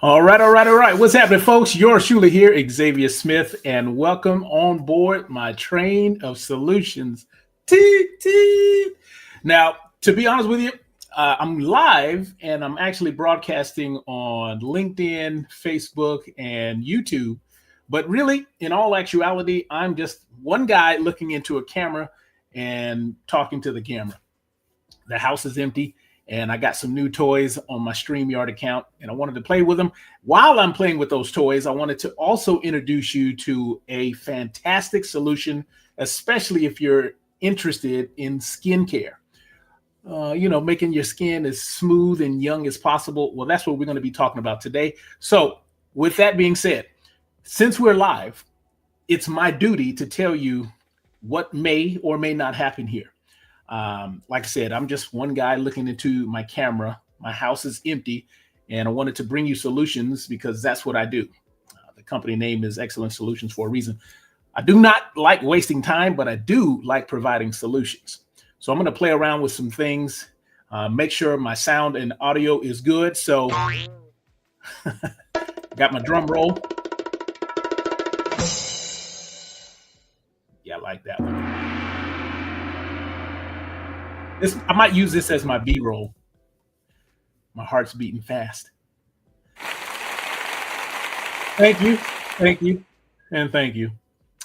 All right, all right, all right. What's happening, folks? Yours Shula here, Xavier Smith, and welcome on board my Train of Solutions. T. Now, to be honest with you, I'm live and I'm actually broadcasting on LinkedIn, Facebook, and YouTube. But really, in all actuality, I'm just one guy looking into a camera and talking to the camera. The house is empty, and I got some new toys on my StreamYard account, and I wanted to play with them. While I'm playing with those toys, I wanted to also introduce you to a fantastic solution, especially if you're interested in skincare. Making your skin as smooth and young as possible. Well, that's what we're going to be talking about today. So, with that being said, since we're live, it's my duty to tell you what may or may not happen here. Like I said, I'm just one guy looking into my camera. My house is empty, and I wanted to bring you solutions because that's what I do. The company name is Xcellent Solutions for a reason. I do not like wasting time, but I do like providing solutions. So I'm going to play around with some things, make sure my sound and audio is good. So got my drum roll. Yeah, I like that one. I might use this as my B-roll. My heart's beating fast. Thank you, and thank you.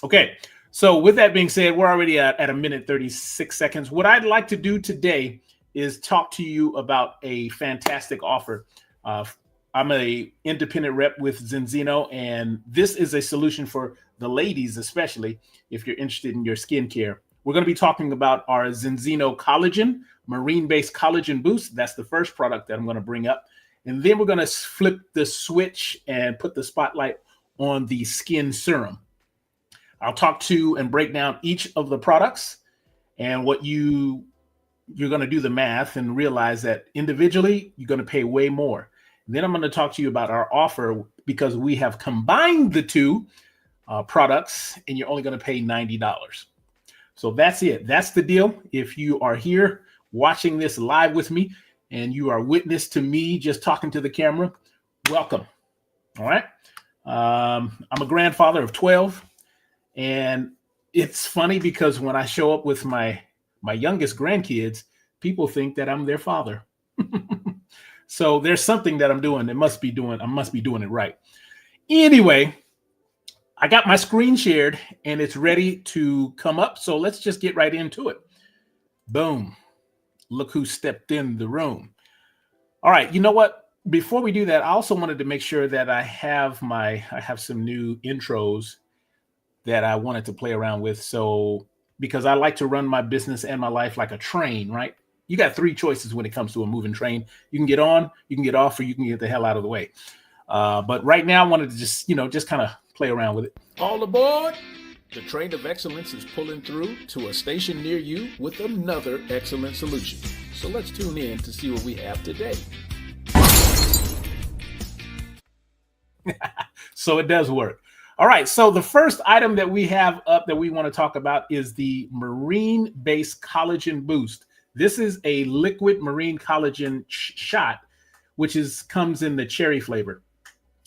Okay, so with that being said, we're already at a minute 36 seconds. What I'd like to do today is talk to you about a fantastic offer. I'm an independent rep with Zinzino, and this is a solution for the ladies, especially if you're interested in your skincare. We're going to be talking about our Zinzino Collagen, marine-based Collagen Boost. That's the first product that I'm going to bring up. And then we're going to flip the switch and put the spotlight on the Skin Serum. I'll talk to and break down each of the products and what you're going to do the math and realize that individually, you're going to pay way more. And then I'm going to talk to you about our offer because we have combined the two products and you're only going to pay $90. So that's it. That's the deal. If you are here watching this live with me and you are witness to me just talking to the camera, welcome. All right. I'm a grandfather of 12. And it's funny because when I show up with my youngest grandkids, people think that I'm their father. So there's something that I'm doing. I must be doing it right. Anyway, I got my screen shared and it's ready to come up. So let's just get right into it. Boom. Look who stepped in the room. All right. You know what? Before we do that, I also wanted to make sure that I have some new intros that I wanted to play around with. So, because I like to run my business and my life like a train, right? You got three choices when it comes to a moving train. You can get on, you can get off, or you can get the hell out of the way. But right now I wanted to just kind of play around with it. All aboard! The Train of Excellence is pulling through to a station near you with another excellent solution. So let's tune in to see what we have today. So it does work. All right, so the first item that we have up that we want to talk about is the marine-based collagen boost. This is a liquid marine collagen shot, which comes in the cherry flavor.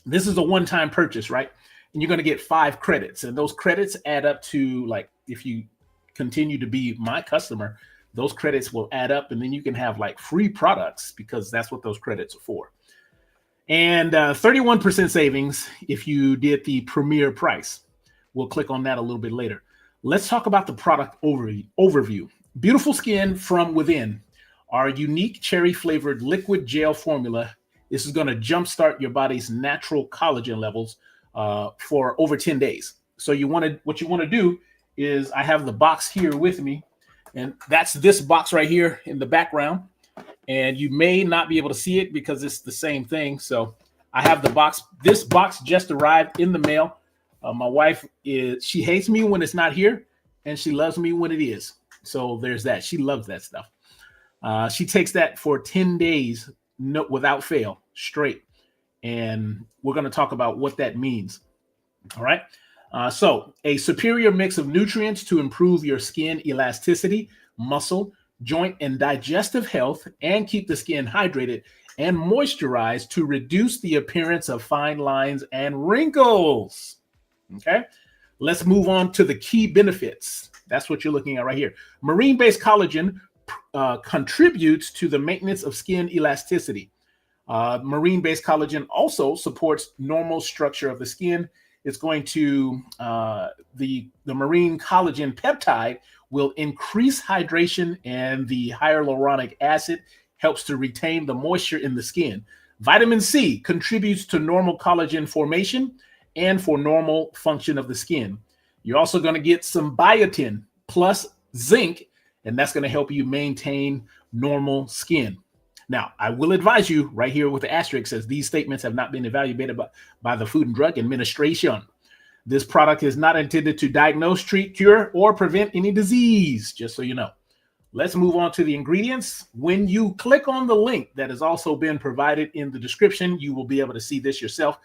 This is a one-time purchase, right? And you're going to get 5 credits. And those credits add up to, like, if you continue to be my customer, those credits will add up. And then you can have, like, free products because that's what those credits are for. And 31% savings if you did the premier price. We'll click on that a little bit later. Let's talk about the product overview. Beautiful skin from within. Our unique cherry-flavored liquid gel formula. This is going to jumpstart your body's natural collagen levels for over 10 days. So what you want to do is, I have the box here with me, and that's this box right here in the background. And you may not be able to see it because it's the same thing. So I have the box. This box just arrived in the mail. My wife she hates me when it's not here, and she loves me when it is. So there's that. She loves that stuff. She takes that for 10 days, without fail, straight. And we're going to talk about what that means. All right. So a superior mix of nutrients to improve your skin elasticity, muscle, joint, and digestive health, and keep the skin hydrated and moisturize to reduce the appearance of fine lines and wrinkles. Okay, let's move on to the key benefits. That's what you're looking at right here. Marine-based collagen contributes to the maintenance of skin elasticity. Marine-based collagen also supports normal structure of the skin. It's going to, the marine collagen peptide will increase hydration, and the hyaluronic acid helps to retain the moisture in the skin. Vitamin C contributes to normal collagen formation and for normal function of the skin. You're also going to get some biotin plus zinc, and that's going to help you maintain normal skin. Now, I will advise you right here with the asterisk says these statements have not been evaluated by the Food and Drug Administration. This product is not intended to diagnose, treat, cure, or prevent any disease, just so you know. Let's move on to the ingredients. When you click on the link that has also been provided in the description, you will be able to see this yourself.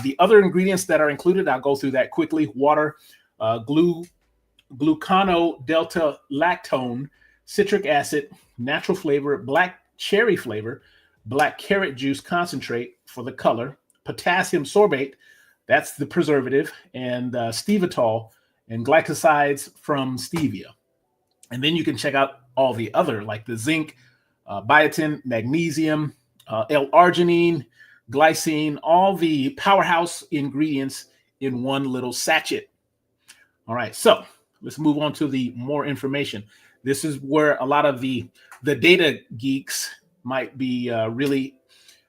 The other ingredients that are included, I'll go through that quickly. Water, glucono-delta-lactone, citric acid, natural flavor, black cherry flavor, black carrot juice concentrate for the color, potassium sorbate, that's the preservative, and stevatol and glycosides from stevia. And then you can check out all the other, like the zinc, biotin, magnesium, L-arginine, glycine, all the powerhouse ingredients in one little sachet. All right, so let's move on to the more information. This is where a lot of the data geeks might be really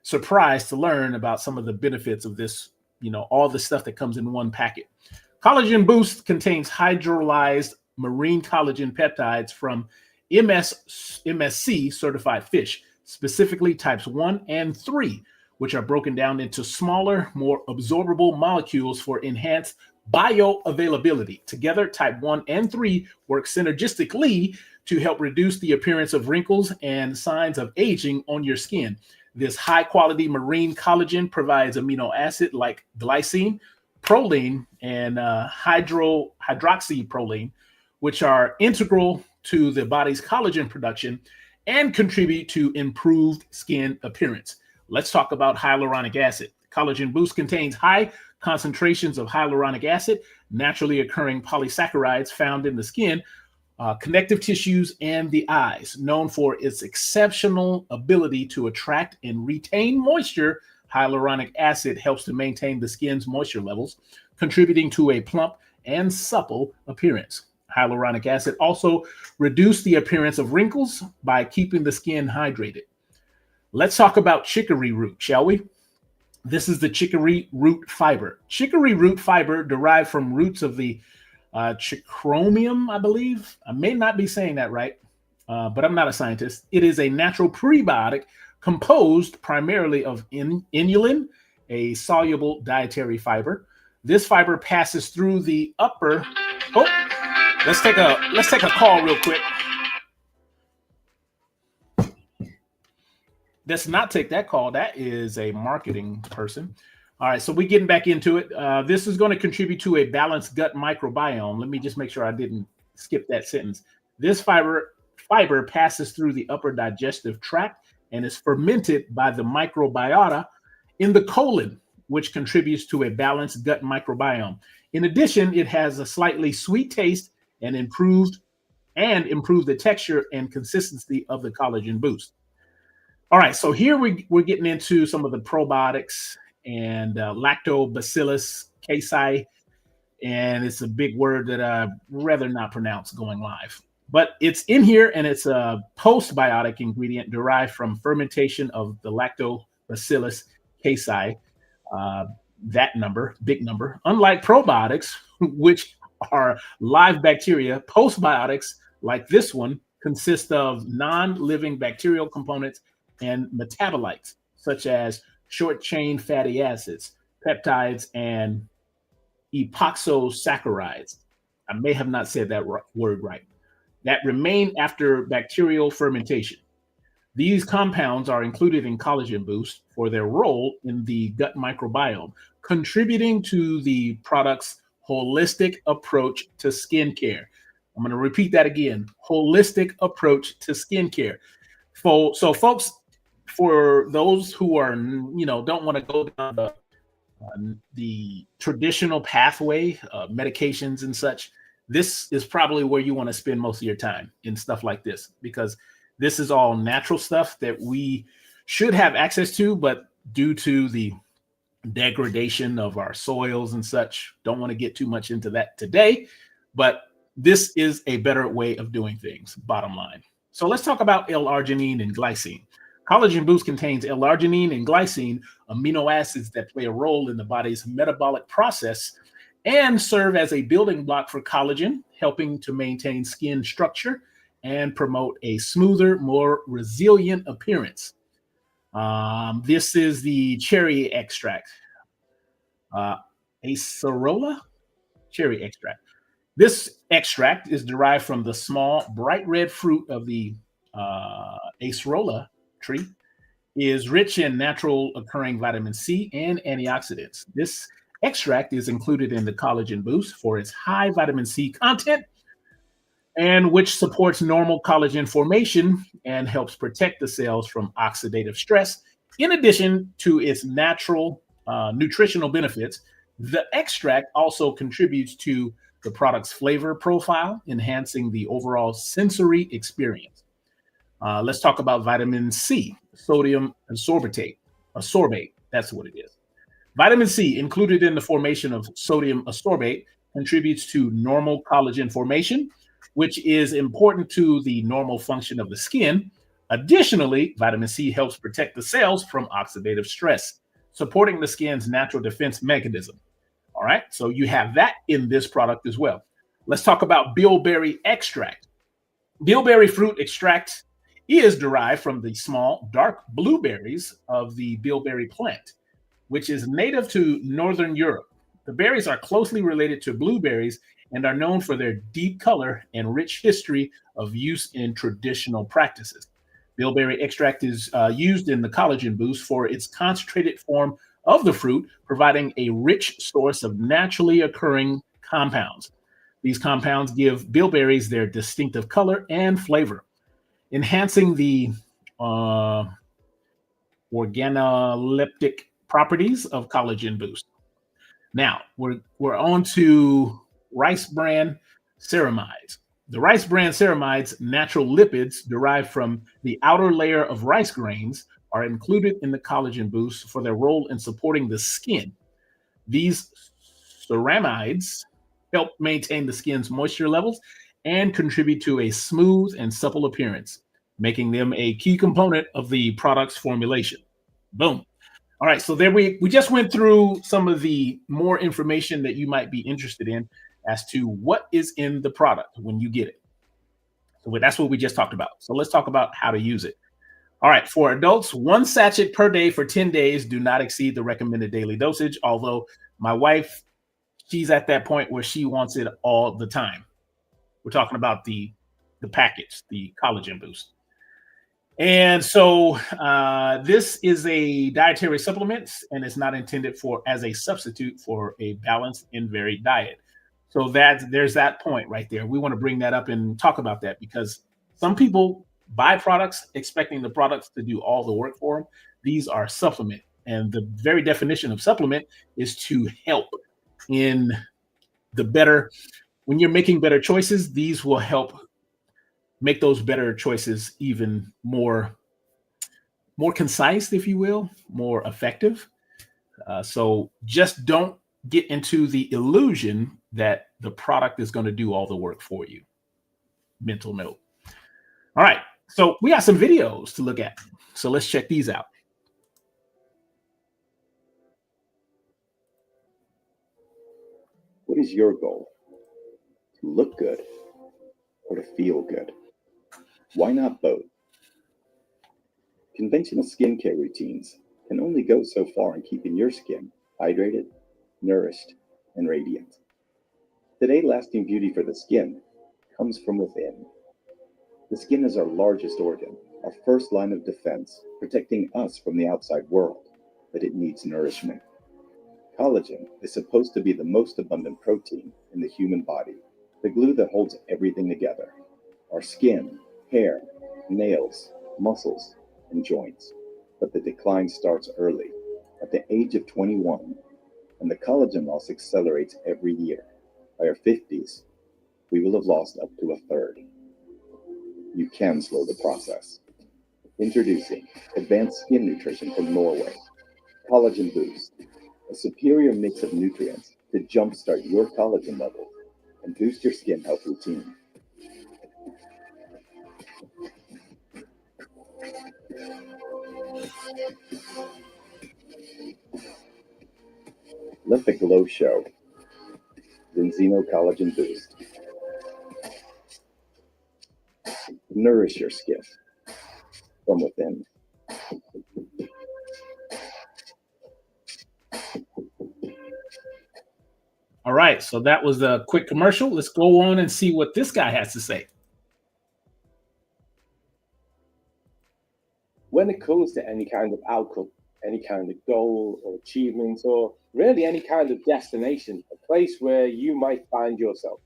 surprised to learn about some of the benefits of this, all the stuff that comes in one packet. Collagen Boost contains hydrolyzed marine collagen peptides from MSC certified fish, specifically types 1 and 3, which are broken down into smaller, more absorbable molecules for enhanced bioavailability. Together, type 1 and 3 work synergistically to help reduce the appearance of wrinkles and signs of aging on your skin. This high-quality marine collagen provides amino acid like glycine, proline, and hydroxyproline, which are integral to the body's collagen production and contribute to improved skin appearance. Let's talk about hyaluronic acid. Collagen Boost contains high concentrations of hyaluronic acid, naturally occurring polysaccharides found in the skin, connective tissues, and the eyes. Known for its exceptional ability to attract and retain moisture, hyaluronic acid helps to maintain the skin's moisture levels, contributing to a plump and supple appearance. Hyaluronic acid also reduces the appearance of wrinkles by keeping the skin hydrated. Let's talk about chicory root, shall we? This is the chicory root fiber. Chicory root fiber derived from roots of the Chicromium, I believe. I may not be saying that right, but I'm not a scientist. It is a natural prebiotic composed primarily of inulin, a soluble dietary fiber. This fiber passes through the upper. Oh, let's take a call real quick. Let's not take that call. That is a marketing person. All right, so we're getting back into it. This is going to contribute to a balanced gut microbiome. Let me just make sure I didn't skip that sentence. This fiber passes through the upper digestive tract and is fermented by the microbiota in the colon, which contributes to a balanced gut microbiome. In addition, it has a slightly sweet taste and improve the texture and consistency of the collagen boost. All right, so here we're getting into some of the probiotics and lactobacillus casei, and it's a big word that I'd rather not pronounce going live. But it's in here, and it's a postbiotic ingredient derived from fermentation of the lactobacillus casei, that number, big number. Unlike probiotics, which are live bacteria, postbiotics, like this one, consist of non-living bacterial components and metabolites, such as short-chain fatty acids, peptides, and epoxosaccharides. I may have not said that word right. That remain after bacterial fermentation. These compounds are included in Collagen Boost for their role in the gut microbiome, contributing to the product's holistic approach to skincare. I'm going to repeat that again. Holistic approach to skincare. So folks, for those who are, don't want to go down the traditional pathway, medications and such, this is probably where you want to spend most of your time in stuff like this, because this is all natural stuff that we should have access to, but due to the degradation of our soils and such, don't want to get too much into that today, but this is a better way of doing things, bottom line. So let's talk about L-arginine and glycine. Collagen Boost contains L-arginine and glycine, amino acids that play a role in the body's metabolic process and serve as a building block for collagen, helping to maintain skin structure and promote a smoother, more resilient appearance. This is the cherry extract, acerola cherry extract. This extract is derived from the small, bright red fruit of the acerola tree, is rich in natural occurring vitamin C and antioxidants. This extract is included in the Collagen Boost for its high vitamin C content, and which supports normal collagen formation and helps protect the cells from oxidative stress. In addition to its natural nutritional benefits, the extract also contributes to the product's flavor profile, enhancing the overall sensory experience. Let's talk about vitamin C, sodium ascorbate. That's what it is. Vitamin C, included in the formation of sodium ascorbate, contributes to normal collagen formation, which is important to the normal function of the skin. Additionally, vitamin C helps protect the cells from oxidative stress, supporting the skin's natural defense mechanism. All right, so you have that in this product as well. Let's talk about bilberry extract. Bilberry fruit extract is derived from the small, dark blueberries of the bilberry plant, which is native to Northern Europe. The berries are closely related to blueberries and are known for their deep color and rich history of use in traditional practices. Bilberry extract is used in the Collagen Boost for its concentrated form of the fruit, providing a rich source of naturally occurring compounds. These compounds give bilberries their distinctive color and flavor, enhancing the organoleptic properties of Collagen Boost. Now we're on to rice bran ceramides. The rice bran ceramides, natural lipids derived from the outer layer of rice grains, are included in the Collagen Boost for their role in supporting the skin. These ceramides help maintain the skin's moisture levels and contribute to a smooth and supple appearance, making them a key component of the product's formulation. Boom. All right, so there we just went through some of the more information that you might be interested in as to what is in the product when you get it. So that's what we just talked about. So let's talk about how to use it. All right, for adults, 1 sachet per day for 10 days. Do not exceed the recommended daily dosage, although my wife, she's at that point where she wants it all the time. We're talking about the package, the Collagen Boost. And so this is a dietary supplement, and it's not intended as a substitute for a balanced and varied diet. So there's that point right there. We want to bring that up and talk about that, because some people buy products expecting the products to do all the work for them. These are supplement, and the very definition of supplement is to help in the better. When you're making better choices, these will help make those better choices even more concise, if you will, more effective. So just don't get into the illusion that the product is going to do all the work for you. Mental note. All right, so we got some videos to look at. So let's check these out. What is your goal? To look good or to feel good? Why not both? Conventional skincare routines can only go so far in keeping your skin hydrated, nourished, and radiant. Today, lasting beauty for the skin comes from within. The skin is our largest organ, our first line of defense, protecting us from the outside world, but it needs nourishment. Collagen is supposed to be the most abundant protein in the human body, the glue that holds everything together: our skin, hair, nails, muscles, and joints. But the decline starts early, at the age of 21, and the collagen loss accelerates every year. By our 50s, we will have lost up to a third. You can slow the process. Introducing advanced skin nutrition from Norway, Collagen Boost, a superior mix of nutrients to jumpstart your collagen levels and boost your skin health routine. Let the glow show. Zinzino Collagen Boost. Nourish your skin from within. All right, so that was a quick commercial. Let's go on and see what this guy has to say. When it comes to any kind of outcome, any kind of goal or achievement, or really any kind of destination, a place where you might find yourself,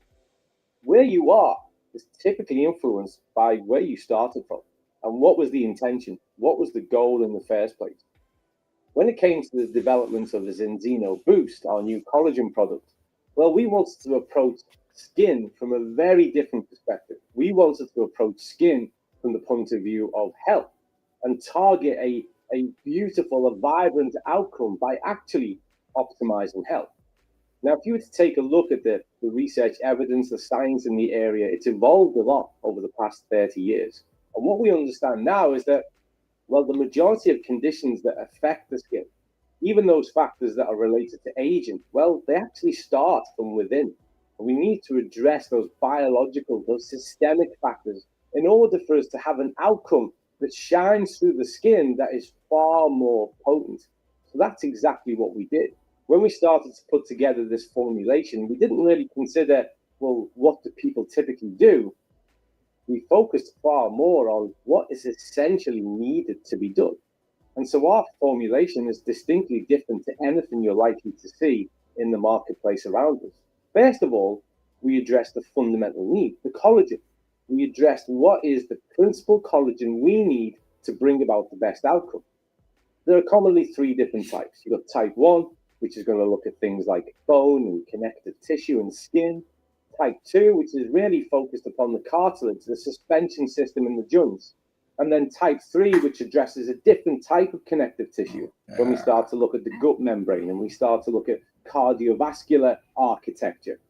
where you are is typically influenced by where you started from and what was the intention, what was the goal in the first place. When it came to the development of the Zinzino Boost, our new collagen product, well, we wanted to approach skin from a very different perspective. We wanted to approach skin from the point of view of health and target a beautiful, a vibrant outcome by actually optimizing health. Now, if you were to take a look at the research evidence, the science in the area, it's evolved a lot over the past 30 years. And what we understand now is that, well, the majority of conditions that affect the skin, even those factors that are related to aging, well, they actually start from within. And we need to address those biological, those systemic factors in order for us to have an outcome that shines through the skin that is far more potent. So that's exactly what we did. When we started to put together this formulation, we didn't really consider, well, what do people typically do? We focused far more on what is essentially needed to be done. And so our formulation is distinctly different to anything you're likely to see in the marketplace around us. First of all, we addressed the fundamental need, the collagen. We addressed what is the principal collagen we need to bring about the best outcome. There are commonly three different types. You've got type 1, which is going to look at things like bone and connective tissue and skin. Type 2, which is really focused upon the cartilage, the suspension system in the joints. And then type 3, which addresses a different type of connective tissue when we start to look at the gut membrane and we start to look at cardiovascular architecture.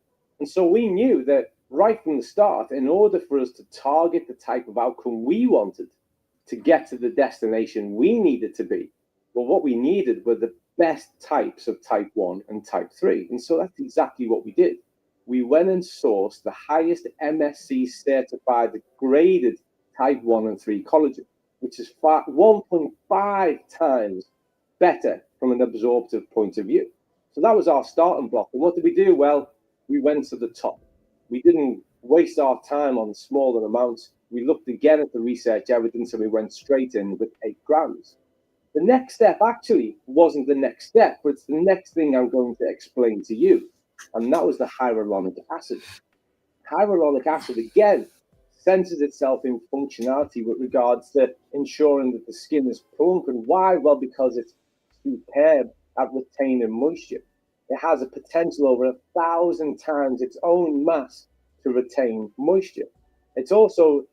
And so we knew that right from the start, in order for us to target the type of outcome we wanted to get to the destination we needed to be, well, what we needed were the best types of type 1 and type 3. And so that's exactly what we did. We went and sourced the highest MSC certified graded type 1 and 3 collagen, which is 1.5 times better from an absorptive point of view. So that was our starting block. And what did we do? Well, we went to the top. We didn't waste our time on smaller amounts. We looked again at the research evidence and we went straight in with 8 grams. The next step actually wasn't the next step, but it's the next thing I'm going to explain to you. And that was the hyaluronic acid. Hyaluronic acid, again, centers itself in functionality with regards to ensuring that the skin is plump. And why? Well, because it's superb at retaining moisture. It has a potential over 1,000 times its own mass to retain moisture. It's also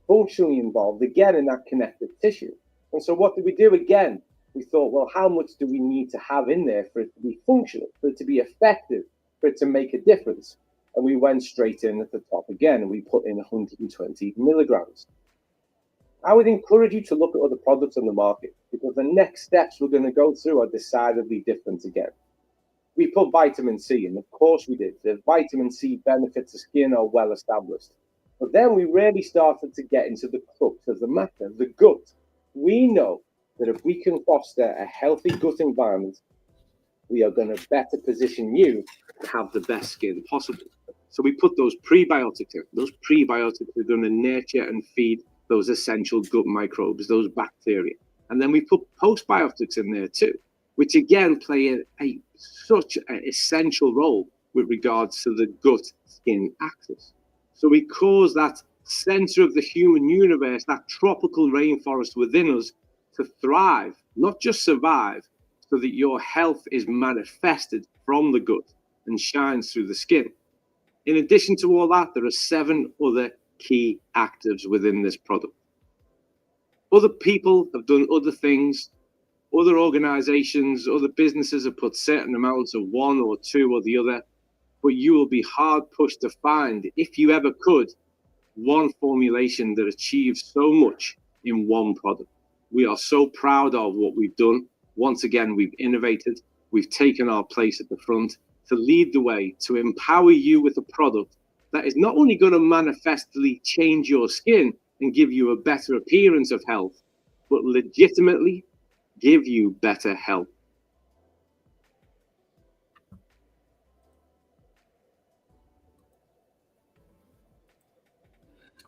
functionally involved, again, in that connective tissue. And so what did we do? Again, we thought, well, how much do we need to have in there for it to be functional, for it to be effective, for it to make a difference? And we went straight in at the top again, and we put in 120 milligrams. I would encourage you to look at other products on the market, because the next steps we're going to go through are decidedly different again. We put vitamin C, and of course we did. The vitamin C benefits of skin are well established. But then we really started to get into the crux of the matter, the gut. We know that if we can foster a healthy gut environment, we are going to better position you to have the best skin possible. So we put those prebiotics in. Those prebiotics are going to nurture and feed those essential gut microbes, those bacteria. And then we put postbiotics in there too, which again play such an essential role with regards to the gut-skin axis. So we cause that center of the human universe, that tropical rainforest within us, to thrive not just survive, so that your health is manifested from the gut and shines through the skin. In addition to all that, there are 7 other key actives within this product. Other people have done other things. Other organizations, other businesses have put certain amounts of one or two or the other, but you will be hard pushed to find, if you ever could, one formulation that achieves so much in one product. We are so proud of what we've done. Once again, we've innovated. We've taken our place at the front to lead the way, to empower you with a product that is not only going to manifestly change your skin and give you a better appearance of health, but legitimately give you better health.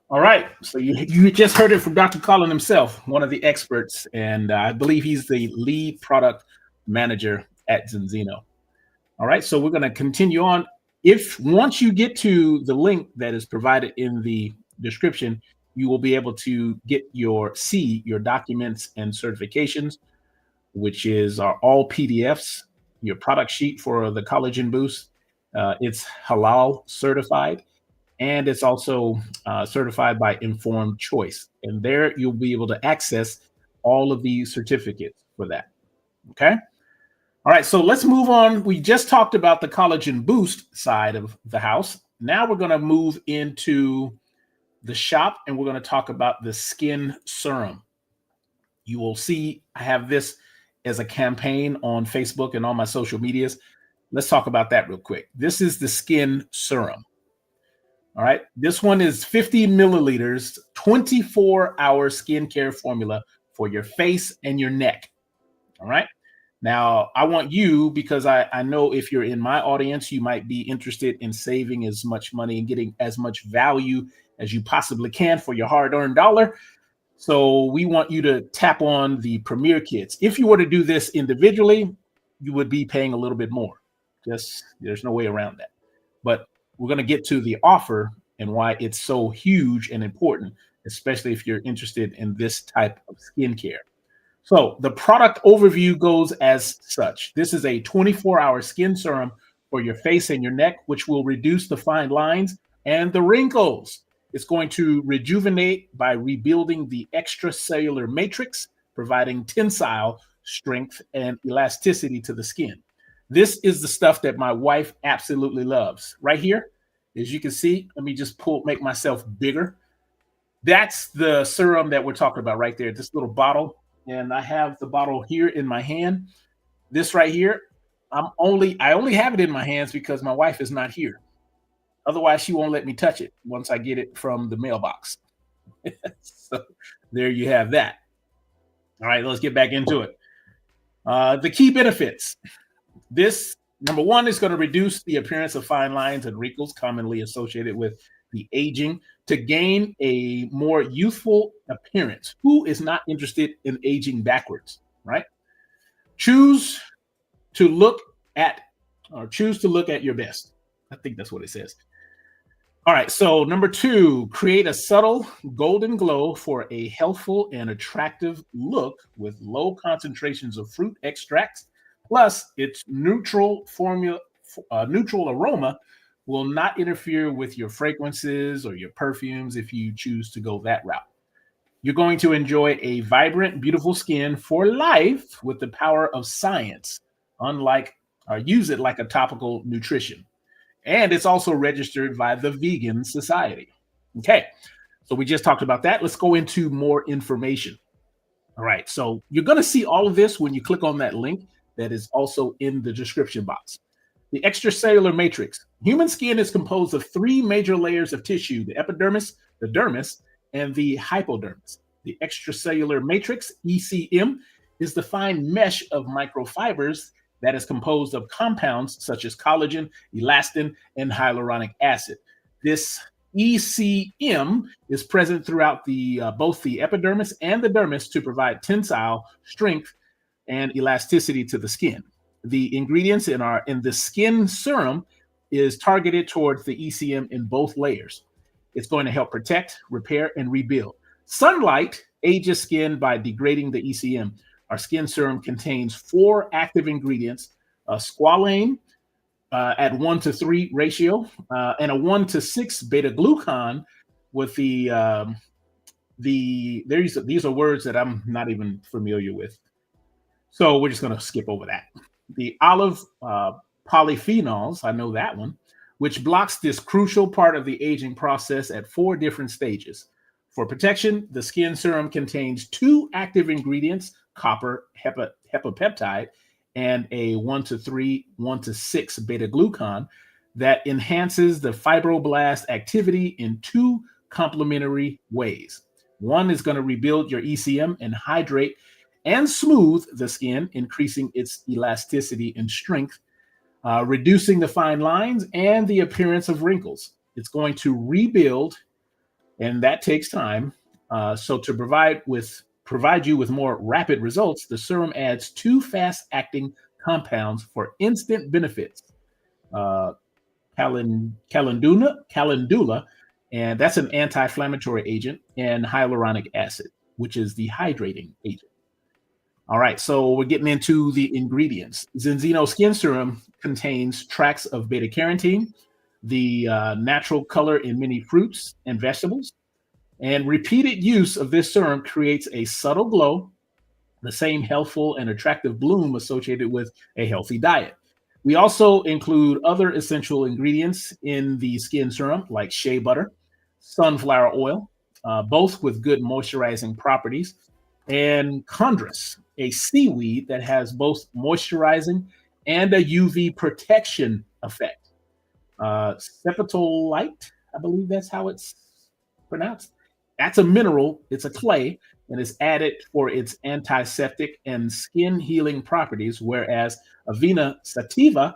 All right. So you just heard it from Dr. Collin himself, one of the experts, and I believe he's the lead product manager at Zinzino. All right. So we're going to continue on. If once you get to the link that is provided in the description, you will be able to get your documents and certifications, which is all PDFs, your product sheet for the Collagen Boost. It's halal certified, and it's also certified by Informed Choice. And there you'll be able to access all of these certificates for that. Okay. All right. So let's move on. We just talked about the Collagen Boost side of the house. Now we're going to move into the shop, and we're going to talk about the skin serum. You will see I have this as a campaign on Facebook and on my social medias. Let's talk about that real quick. This is the skin serum. All right. This one is 50 milliliters, 24-hour skincare formula for your face and your neck. All right. Now, I want you, because I know if you're in my audience, you might be interested in saving as much money and getting as much value as you possibly can for your hard-earned dollar. So we want you to tap on the Premier Kits. If you were to do this individually, you would be paying a little bit more. There's no way around that. But we're going to get to the offer and why it's so huge and important, especially if you're interested in this type of skincare. So the product overview goes as such. This is a 24-hour skin serum for your face and your neck, which will reduce the fine lines and the wrinkles. It's going to rejuvenate by rebuilding the extracellular matrix, providing tensile strength and elasticity to the skin. This is the stuff that my wife absolutely loves. Right here, as you can see, let me just make myself bigger. That's the serum that we're talking about right there, this little bottle. And I have the bottle here in my hand. This right here, I only have it in my hands because my wife is not here. Otherwise, she won't let me touch it once I get it from the mailbox. So there you have that. All right, let's get back into it. The key benefits. This, number one, is going to reduce the appearance of fine lines and wrinkles commonly associated with the aging to gain a more youthful appearance. Who is not interested in aging backwards, right? Choose to look at your best. I think that's what it says. All right, so number two, create a subtle golden glow for a healthful and attractive look with low concentrations of fruit extracts. Plus, its neutral aroma will not interfere with your fragrances or your perfumes if you choose to go that route. You're going to enjoy a vibrant, beautiful skin for life with the power of science, use it like a topical nutrition. And it's also registered by the Vegan Society. Okay, so we just talked about that. Let's go into more information. All right, so you're going to see all of this when you click on that link that is also in the description box. The extracellular matrix. Human skin is composed of 3 major layers of tissue: the epidermis, the dermis, and the hypodermis. The extracellular matrix, ECM, is the fine mesh of microfibers that is composed of compounds such as collagen, elastin, and hyaluronic acid. This ECM is present throughout both the epidermis and the dermis to provide tensile strength and elasticity to the skin. The ingredients in the skin serum is targeted towards the ECM in both layers. It's going to help protect, repair, and rebuild. Sunlight ages skin by degrading the ECM. Our skin serum contains 4 active ingredients: squalane at 1:3 ratio, and a 1:6 beta glucan with these are words that I'm not even familiar with. So we're just going to skip over that. The olive polyphenols, I know that one, which blocks this crucial part of the aging process at 4 different stages. For protection, the skin serum contains 2 active ingredients: copper hepapeptide and a 1:3, 1:6 beta glucan that enhances the fibroblast activity in 2 complementary ways. One is going to rebuild your ECM and hydrate and smooth the skin, increasing its elasticity and strength, reducing the fine lines and the appearance of wrinkles. It's going to rebuild, and that takes time. So to provide you with more rapid results, the serum adds 2 fast-acting compounds for instant benefits. Calendula, and that's an anti-inflammatory agent, and hyaluronic acid, which is the hydrating agent. All right, so we're getting into the ingredients. Zinzino Skin Serum contains tracts of beta-carotene, the natural color in many fruits and vegetables, and repeated use of this serum creates a subtle glow, the same healthful and attractive bloom associated with a healthy diet. We also include other essential ingredients in the skin serum, like shea butter, sunflower oil, both with good moisturizing properties, and chondrus, a seaweed that has both moisturizing and a UV protection effect. Septolite, I believe that's how it's pronounced. That's a mineral, it's a clay, and is added for its antiseptic and skin healing properties, whereas Avena sativa,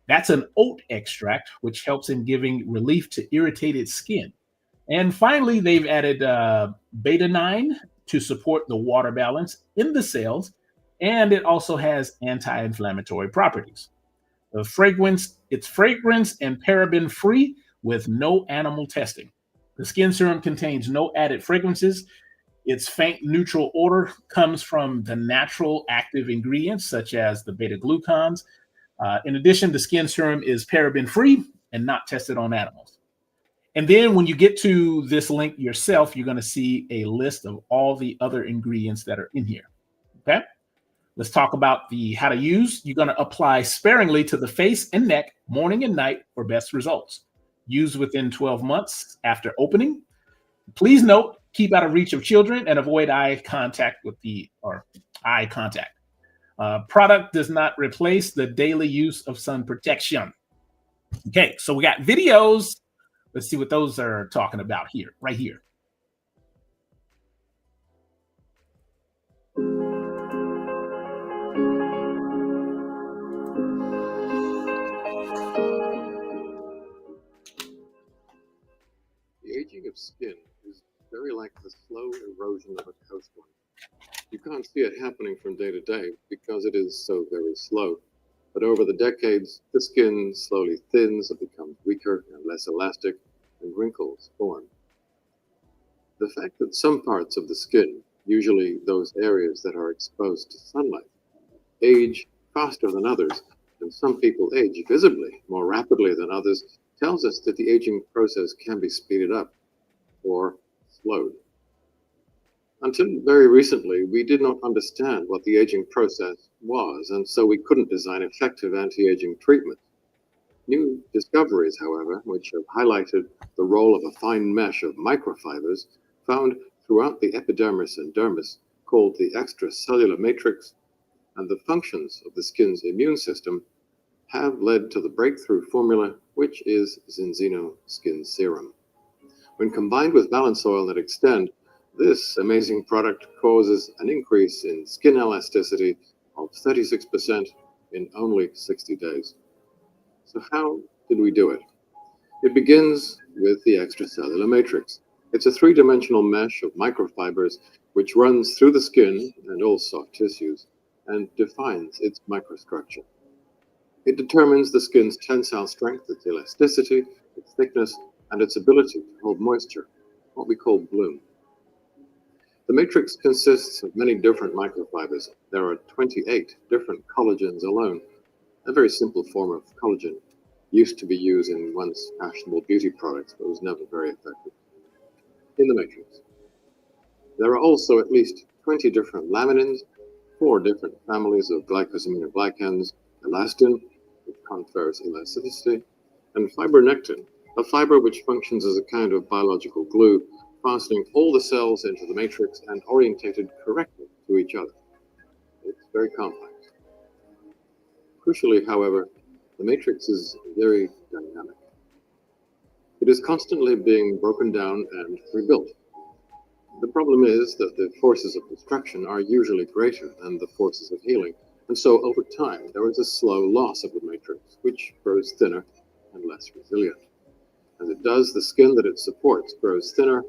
that's an oat extract, which helps in giving relief to irritated skin. And finally, they've added beta-9 to support the water balance in the cells, and it also has anti-inflammatory properties. It's fragrance and paraben free with no animal testing. The skin serum contains no added fragrances. Its faint neutral odor comes from the natural active ingredients such as the beta glucans. In addition, the skin serum is paraben free and not tested on animals. And then when you get to this link yourself, you're going to see a list of all the other ingredients that are in here. Okay, let's talk about the how to use. You're going to apply sparingly to the face and neck morning and night for best results. Use within 12 months after opening. Please note, keep out of reach of children and avoid eye contact. Product does not replace the daily use of sun protection. Okay, so we got videos. Let's see what those are talking about here, right here. The aging of skin is very like the slow erosion of a coastline. You can't see it happening from day to day because it is so very slow. But over the decades, the skin slowly thins, it becomes weaker and less elastic, and wrinkles form. The fact that some parts of the skin, usually those areas that are exposed to sunlight, age faster than others, and some people age visibly more rapidly than others, tells us that the aging process can be speeded up or slowed. Until very recently, we did not understand what the aging process was, and so we couldn't design effective anti-aging treatments. New discoveries, however, which have highlighted the role of a fine mesh of microfibers found throughout the epidermis and dermis, called the extracellular matrix, and the functions of the skin's immune system, have led to the breakthrough formula, which is Zinzino Skin Serum. When combined with balance oil and Extend, this amazing product causes an increase in skin elasticity of 36% in only 60 days. So how did we do it? It begins with the extracellular matrix. It's a 3-dimensional mesh of microfibers which runs through the skin and all soft tissues and defines its microstructure. It determines the skin's tensile strength, its elasticity, its thickness, and its ability to hold moisture, what we call bloom. The The matrix consists of many different microfibers. There are 28 different collagens alone. A very simple form of collagen used to be used in once fashionable beauty products, but was never very effective. In the matrix, there are also at least 20 different laminins, 4 different families of glycosaminoglycans, elastin, which confers elasticity, and fibronectin, a fiber which functions as a kind of biological glue, fastening all the cells into the matrix and orientated correctly to each other. It's very complex. Crucially, however, the matrix is very dynamic. It is constantly being broken down and rebuilt. The problem is that the forces of destruction are usually greater than the forces of healing, and so over time there is a slow loss of the matrix, which grows thinner and less resilient. As it does, the skin that it supports grows thinner,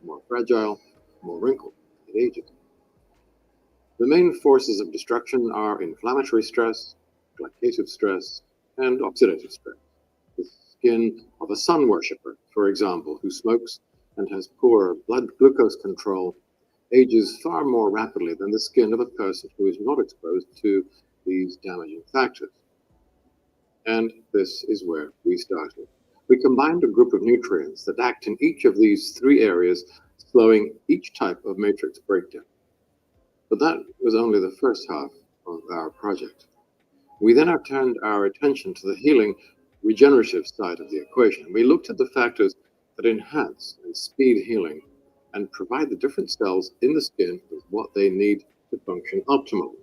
more fragile, more wrinkled. It ages. The main forces of destruction are inflammatory stress, glycative stress, and oxidative stress. The skin of a sun worshipper, for example, who smokes and has poor blood glucose control, ages far more rapidly than the skin of a person who is not exposed to these damaging factors. And this is where we started. We combined a group of nutrients that act in each of these 3 areas, slowing each type of matrix breakdown. But that was only the first half of our project. We then turned our attention to the healing, regenerative side of the equation. We looked at the factors that enhance and speed healing and provide the different cells in the skin with what they need to function optimally.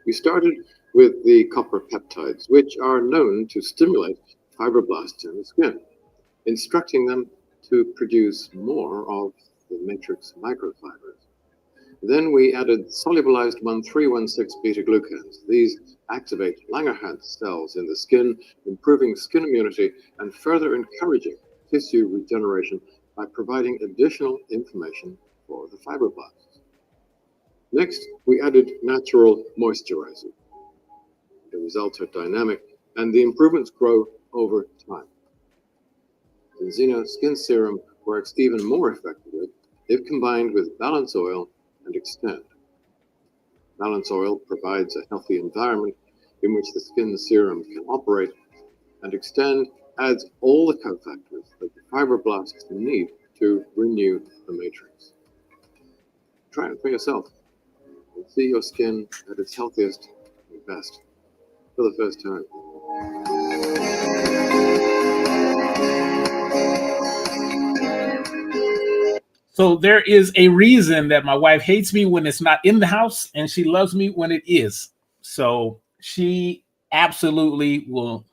We started with the copper peptides, which are known to stimulate fibroblasts in the skin, instructing them to produce more of the matrix microfibers. Then we added solubilized 1316 beta-glucans. These activate Langerhans cells in the skin, improving skin immunity and further encouraging tissue regeneration by providing additional information for the fibroblasts. Next, we added natural moisturizer. The results are dynamic and the improvements grow over time. Zinzino Skin Serum works even more effectively if combined with Balance Oil and Extend. Balance Oil provides a healthy environment in which the skin serum can operate, and Extend adds all the cofactors that the fibroblasts need to renew the matrix. Try it for yourself and see your skin at its healthiest and best for the first time. So there is a reason that my wife hates me when it's not in the house, and she loves me when it is. So she absolutely will.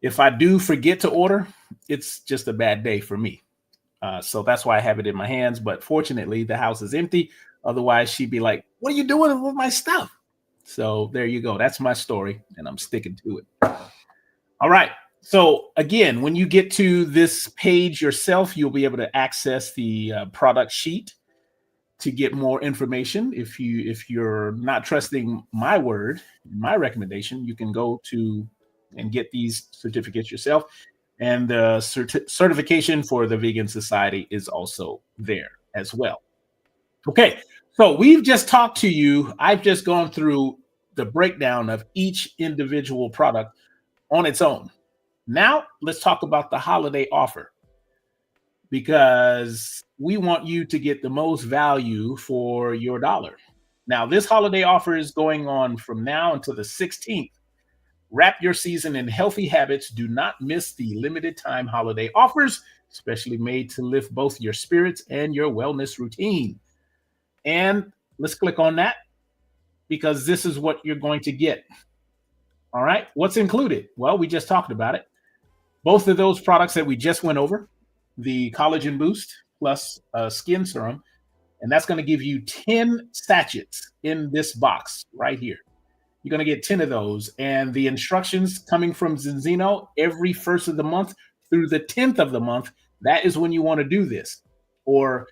If I do forget to order, it's just a bad day for me. So that's why I have it in my hands. But fortunately, the house is empty. Otherwise, she'd be like, "What are you doing with my stuff?" So there you go. That's my story, and I'm sticking to it. All right. So again, when you get to this page yourself, you'll be able to access the product sheet to get more information. If you're not trusting my word, my recommendation, you can go to and get these certificates yourself. And the certification for the Vegan Society is also there as well. Okay, so we've just talked to you. I've just gone through the breakdown of each individual product on its own. Now, let's talk about the holiday offer, because we want you to get the most value for your dollar. Now, this holiday offer is going on from now until the 16th. Wrap your season in healthy habits. Do not miss the limited time holiday offers, especially made to lift both your spirits and your wellness routine. And let's click on that, because this is what you're going to get. All right. What's included? Well, we just talked about it. Both of those products that we just went over, the Collagen Boost plus Skin Serum, and that's going to give you 10 sachets in this box right here. You're going to get 10 of those, and the instructions coming from Zinzino every first of the month through the 10th of the month, that is when you want to do this. Or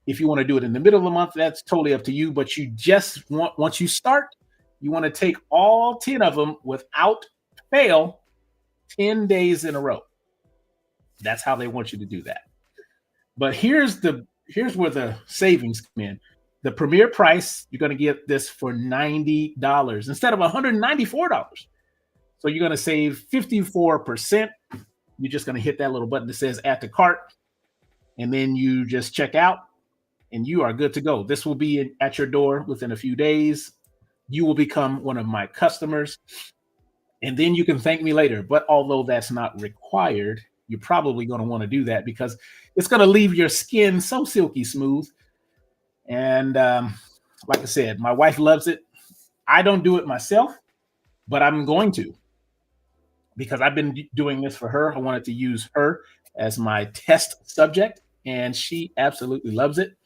if you want to do it in the middle of the month, that's totally up to you, but you just want, once you start, you want to take all 10 of them without fail 10 days in a row. That's how they want you to do that. But here's the here's where the savings come in. The premier price, you're going to get this for $90 instead of $194. So you're going to save 54%. You're just going to hit that little button that says add to cart, and then you just check out, and you are good to go. This will be at your door within a few days. You will become one of my customers, and then you can thank me later. But although that's not required, you're probably going to want to do that because it's going to leave your skin so silky smooth. And like I said, my wife loves it. I don't do it myself, but I'm going to, because I've been doing this for her. I wanted to use her as my test subject, and she absolutely loves it.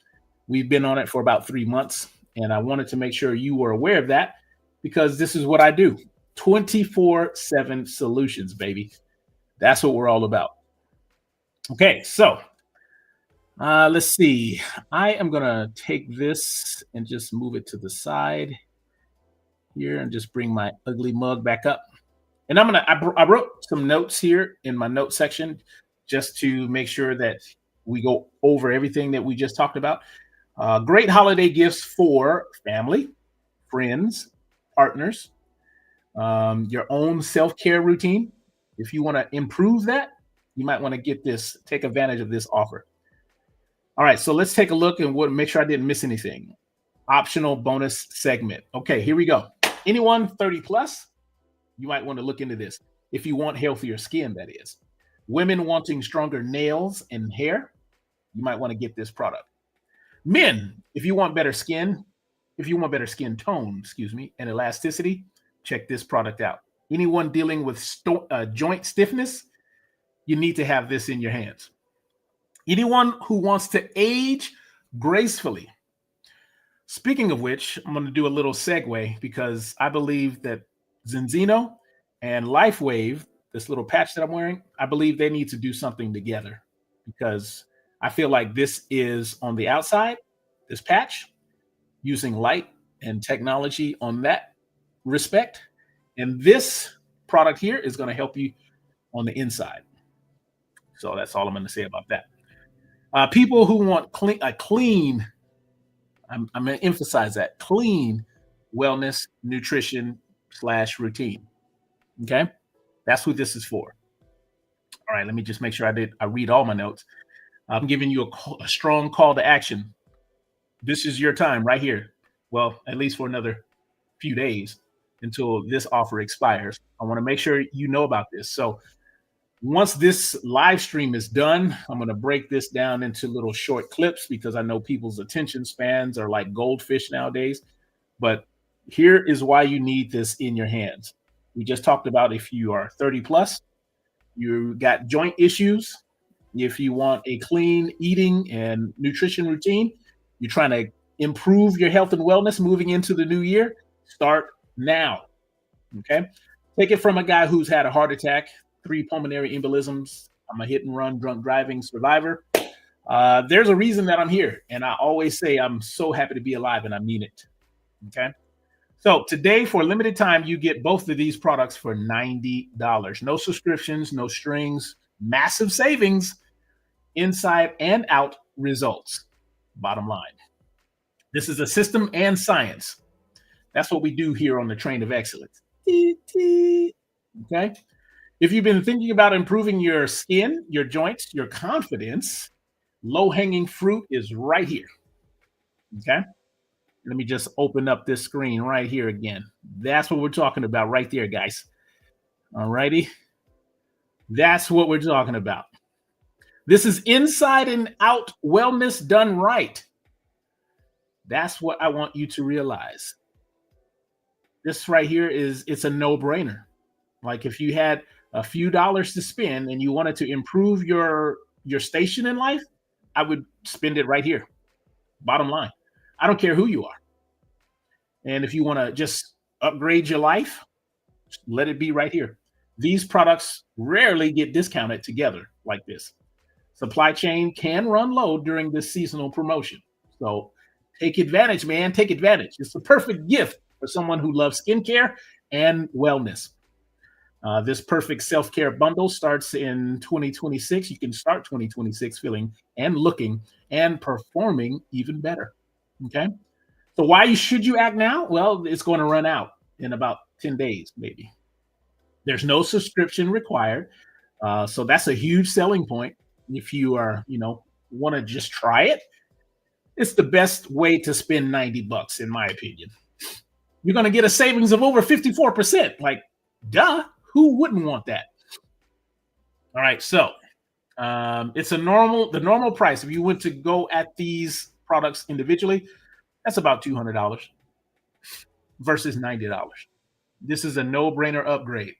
We've been on it for about 3 months, and I wanted to make sure you were aware of that because this is what I do. 24/7 solutions, baby. That's what we're all about. Okay, so let's see. I am going to take this and just move it to the side here and just bring my ugly mug back up. And I wrote some notes here in my note section just to make sure that we go over everything that we just talked about. Great holiday gifts for family, friends, partners, your own self-care routine. If you want to improve that, you might want to get this, take advantage of this offer. All right, so let's take a look and make sure I didn't miss anything. Optional bonus segment. Okay, here we go. Anyone 30 plus, you might want to look into this. If you want healthier skin, that is. Women wanting stronger nails and hair, you might want to get this product. Men, if you want better skin tone, and elasticity, check this product out. Anyone dealing with joint stiffness, you need to have this in your hands. Anyone who wants to age gracefully. Speaking of which, I'm going to do a little segue because I believe that Zinzino and LifeWave, this little patch that I'm wearing, I believe they need to do something together because I feel like this is on the outside, this patch, using light and technology on that respect. And this product here is going to help you on the inside. So that's all I'm going to say about that. People who want clean, I'm going to emphasize that, clean wellness, nutrition / routine. Okay? That's who this is for. All right, let me just make sure I read all my notes. I'm giving you a strong call to action. This is your time right here. Well, at least for another few days until this offer expires. I want to make sure you know about this. So once this live stream is done, I'm going to break this down into little short clips because I know people's attention spans are like goldfish nowadays. But here is why you need this in your hands. We just talked about if you are 30 plus, you got joint issues. If you want a clean eating and nutrition routine, you're trying to improve your health and wellness moving into the new year, start now. Okay. Take it from a guy who's had a heart attack, 3 pulmonary embolisms. I'm a hit and run drunk driving survivor. There's a reason that I'm here. And I always say I'm so happy to be alive, and I mean it. Okay. So today, for a limited time, you get both of these products for $90. No subscriptions, no strings, massive savings, inside and out results. Bottom line. This is a system and science. That's what we do here on the Train of Excellence. Okay. If you've been thinking about improving your skin, your joints, your confidence, low-hanging fruit is right here. Okay. Let me just open up this screen right here again. That's what we're talking about right there, guys. All righty. That's what we're talking about. This is inside and out wellness done right. That's what I want you to realize. This right here it's a no-brainer. Like if you had a few dollars to spend and you wanted to improve your station in life, I would spend it right here. Bottom line. I don't care who you are. And if you want to just upgrade your life, let it be right here. These products rarely get discounted together like this. Supply chain can run low during this seasonal promotion. So take advantage, man. Take advantage. It's the perfect gift for someone who loves skincare and wellness. This perfect self-care bundle starts in 2026. You can start 2026 feeling and looking and performing even better. Okay. So why should you act now? Well, it's going to run out in about 10 days, maybe. There's no subscription required. So that's a huge selling point. If you are, want to just try it, it's the best way to spend $90, in my opinion. You're going to get a savings of over 54%. Like, duh, who wouldn't want that? All right. So it's the normal price. If you went to go at these products individually, that's about $200 versus $90. This is a no-brainer upgrade.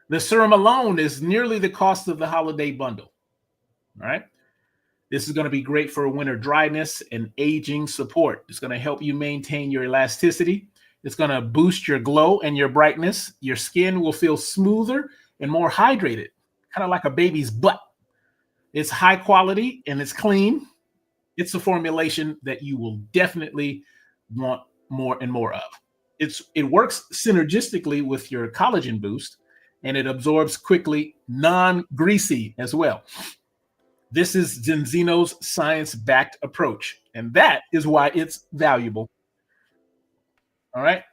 The serum alone is nearly the cost of the holiday bundle. All right. This is going to be great for winter dryness and aging support. It's going to help you maintain your elasticity. It's going to boost your glow and your brightness. Your skin will feel smoother and more hydrated, kind of like a baby's butt. It's high quality and it's clean. It's a formulation that you will definitely want more and more of. It works synergistically with your Collagen Boost, and it absorbs quickly, non-greasy as well. This is Zinzino's science-backed approach, and that is why it's valuable. All right.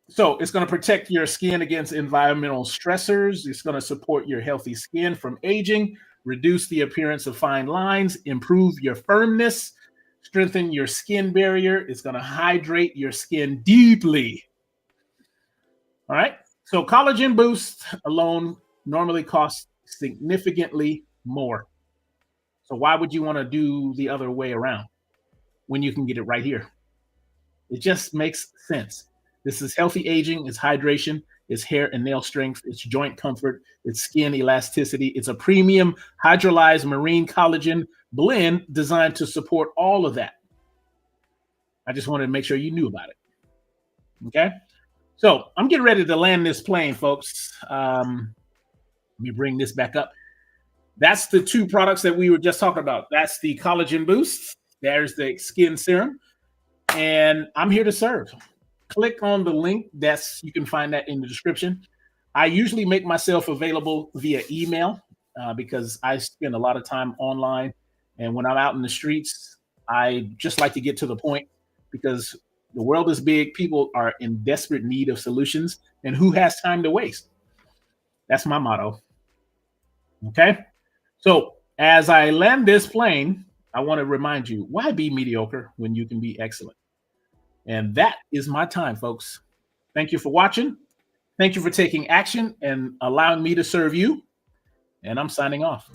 So it's going to protect your skin against environmental stressors. It's going to support your healthy skin from aging, reduce the appearance of fine lines, improve your firmness, strengthen your skin barrier. It's going to hydrate your skin deeply. All right. So Collagen Boost alone normally costs significantly more. So why would you want to do the other way around when you can get it right here? It just makes sense. This is healthy aging, it's hydration, it's hair and nail strength, it's joint comfort, it's skin elasticity. It's a premium hydrolyzed marine collagen blend designed to support all of that. I just wanted to make sure you knew about it. Okay. So I'm getting ready to land this plane, folks. Let me bring this back up. That's the two products that we were just talking about. That's the Collagen Boost. There's the Skin Serum. And I'm here to serve. Click on the link. You can find that in the description. I usually make myself available via email because I spend a lot of time online. And when I'm out in the streets, I just like to get to the point because the world is big. People are in desperate need of solutions. And who has time to waste? That's my motto. Okay. So as I land this plane, I want to remind you, why be mediocre when you can be excellent? And that is my time, folks. Thank you for watching. Thank you for taking action and allowing me to serve you. And I'm signing off.